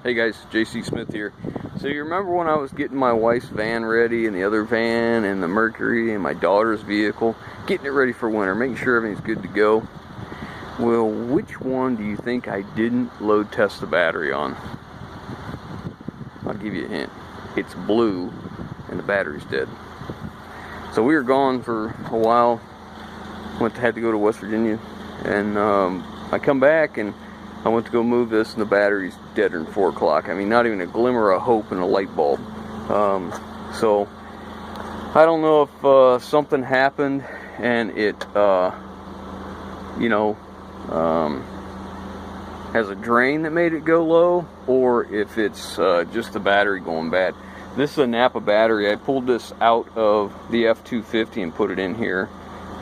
Hey guys, JC Smith here. So you remember when I was getting my wife's van ready, and the other van, and the Mercury, and my daughter's vehicle, getting it ready for winter, making sure everything's good to go? Well, which one do you think I didn't load test the battery on? I'll give you a hint. It's blue, and the battery's dead. So we were gone for a while. Had to go to West Virginia, and I come back and I went to go move this, and the battery's dead in 4 o'clock. I mean, not even a glimmer of hope in a light bulb. So I don't know if something happened and it, has a drain that made it go low, or if it's just the battery going bad. This is a Napa battery. I pulled this out of the F250 and put it in here,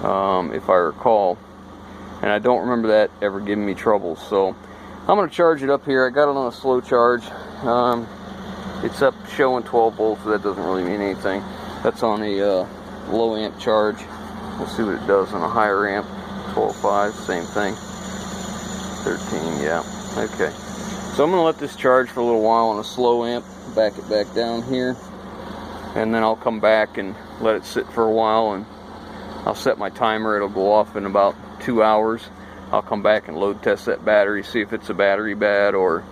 if I recall. And I don't remember that ever giving me trouble. So I'm going to charge it up here. I got it on a slow charge. It's up showing 12 volts, so that doesn't really mean anything. That's on a low amp charge. We'll see what it does on a higher amp. 12.5, same thing. 13, yeah. Okay. So I'm going to let this charge for a little while on a slow amp. Back it back down here. And then I'll come back and let it sit for a while, and I'll set my timer. It'll go off in about 2 hours. I'll come back and load test that battery, see if it's a battery bad or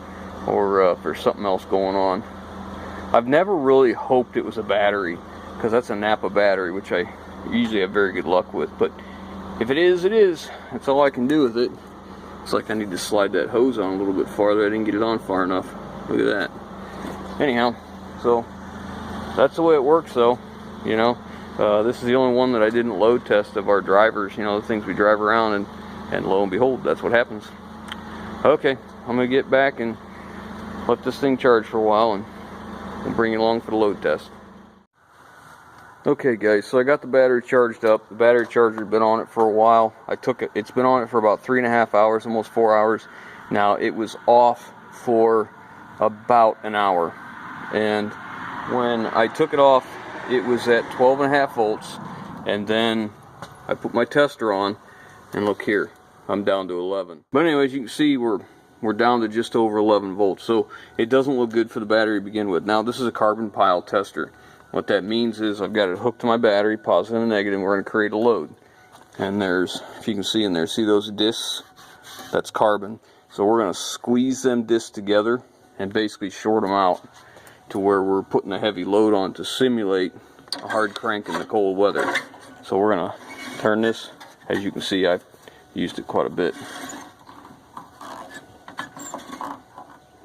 if there's something else going on. I've never really hoped it was a battery, because that's a Napa battery, which I usually have very good luck with. But if it is, it is. That's all I can do with it. It's like I need to slide that hose on a little bit farther. I didn't get it on far enough. Look at that. Anyhow, so that's the way it works, though. You know, this is the only one that I didn't load test of our drivers. You know, the things we drive around, and lo and behold, that's what happens. Okay, I'm gonna get back and let this thing charge for a while, and we'll bring it along for the load test. Okay guys, so I got the battery charged up. The battery charger had been on it for a while. I took it, it's been on it for about 3.5 hours, almost 4 hours. Now it was off for about an hour. And when I took it off, it was at 12.5 volts. And then I put my tester on, and look here, I'm down to 11. But anyways, you can see we're down to just over 11 volts. So it doesn't look good for the battery to begin with. Now this is a carbon pile tester. What that means is I've got it hooked to my battery, positive and negative, and we're going to create a load. And there's, if you can see in there, see those discs? That's carbon. So we're going to squeeze them discs together and basically short them out to where we're putting a heavy load on to simulate a hard crank in the cold weather. So we're going to turn this. As you can see, I've used it quite a bit.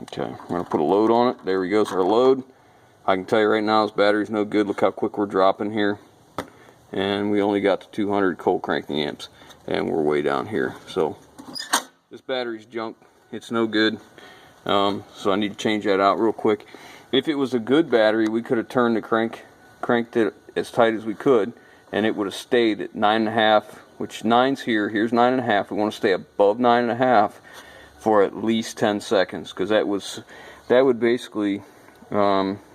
Okay, we're going to put a load on it. There we go, so our load. I can tell you right now, this battery's no good. Look how quick we're dropping here. And we only got to 200 cold cranking amps. And we're way down here. So this battery's junk. It's no good. So I need to change that out real quick. If it was a good battery, we could have turned the cranked it as tight as we could, and it would have stayed at 9.5, which 9's here. Here's 9.5. We want to stay above 9.5 for at least 10 seconds, because that would basically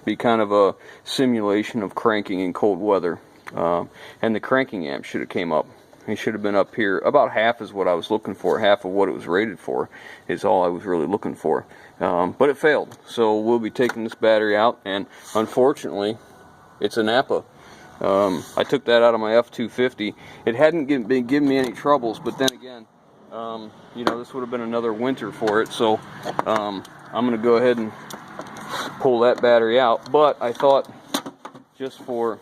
be kind of a simulation of cranking in cold weather. And the cranking amp should have came up. It should have been up here. About half is what I was looking for. Half of what it was rated for is all I was really looking for. But it failed. So we'll be taking this battery out, and unfortunately, it's a Napa. I took that out of my F250. It hadn't been giving me any troubles, but then again, you know, this would have been another winter for it. So I'm going to go ahead and pull that battery out. But I thought, just for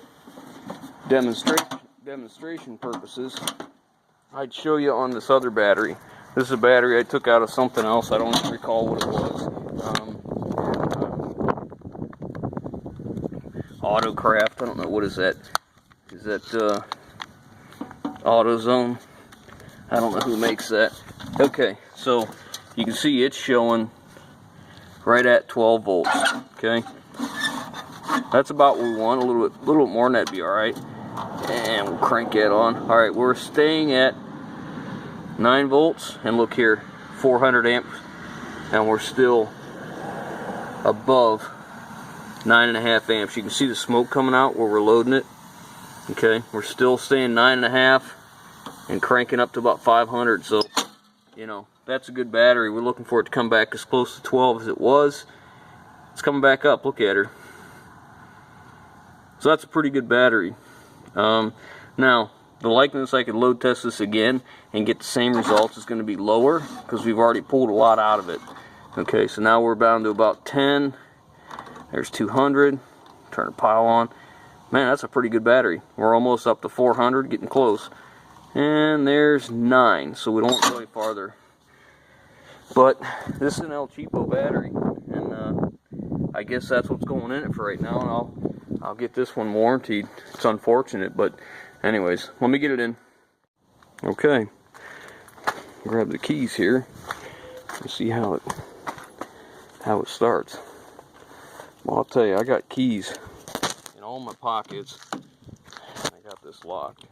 demonstration purposes, I'd show you on this other battery. This is a battery I took out of something else. I don't even recall what it was. Autocraft. I don't know, what is that? Is that AutoZone? I don't know who makes that. Okay, so you can see it's showing right at 12 volts. Okay, that's about what we want. A little bit more, and that'd be all right. And we'll crank that on. All right, we're staying at 9 volts, and look here, 400 amps, and we're still above 9.5 amps. You can see the smoke coming out where we're loading it. Okay, we're still staying 9.5 and cranking up to about 500. So, you know, that's a good battery. We're looking for it to come back as close to 12 as it was, It's coming back up. Look at her. So that's a pretty good battery. Now, the likeliness I could load test this again and get the same results is going to be lower because we've already pulled a lot out of it. Okay, so now we're down to about 10. There's 200. Turn the pile on. Man, that's a pretty good battery. We're almost up to 400, getting close. And there's 9, so we don't go any farther. But this is an El Cheapo battery, and I guess that's what's going in it for right now. And I'll get this one warranted. It's unfortunate, but anyways, let me get it in. Okay, grab the keys here and see how it starts. Well, I'll tell you, I got keys in all my pockets. I got this locked.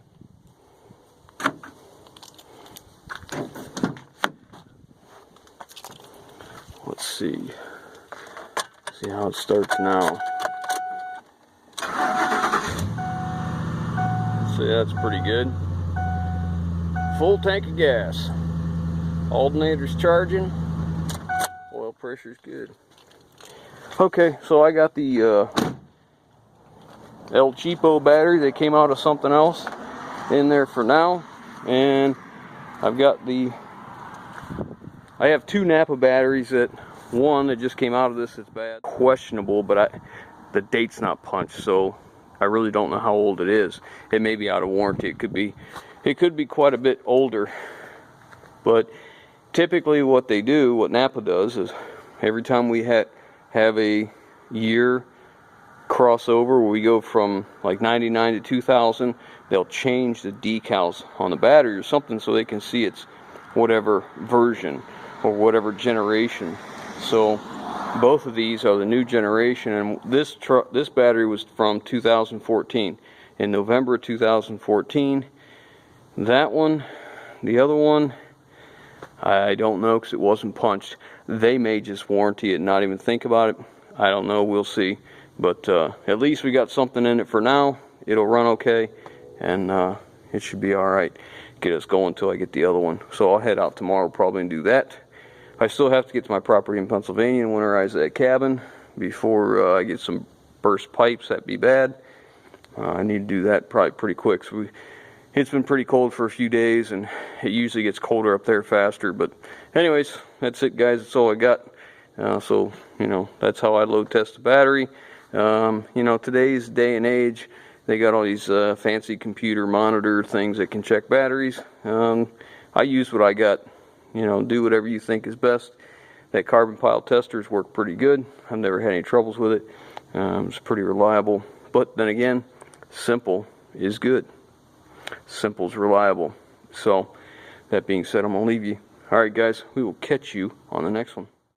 Let's see how it starts now. See, that's pretty good. Full tank of gas. Alternator's charging. Oil pressure's good. Okay, so I got the El Cheapo battery. They came out of something else in there for now. And I've got I have 2 Napa batteries. That one that just came out of this is bad, questionable, but the date's not punched, so I really don't know how old it is. It may be out of warranty. It could be quite a bit older. But typically what Napa does is every time we have a year crossover where we go from like 99 to 2000, they'll change the decals on the battery or something so they can see it's whatever version or whatever generation. So both of these are the new generation, and this battery was from 2014, in November of 2014. That one, the other one, I don't know because it wasn't punched. They may just warranty it and not even think about it. I don't know, we'll see. But at least we got something in it for now. It'll run okay, and it should be alright. Get us going until I get the other one. So I'll head out tomorrow probably and do that. I still have to get to my property in Pennsylvania and winterize that cabin before I get some burst pipes. That'd be bad. I need to do that probably pretty quick. So it's been pretty cold for a few days, and it usually gets colder up there faster. But anyways, that's it, guys. That's all I got. So, you know, that's how I load test the battery. You know, today's day and age, they got all these fancy computer monitor things that can check batteries. I use what I got. You know, do whatever you think is best. That carbon pile testers work pretty good. I've never had any troubles with it. It's pretty reliable. But then again, simple is good. Simple's reliable. So, that being said, I'm going to leave you. Alright guys, we will catch you on the next one.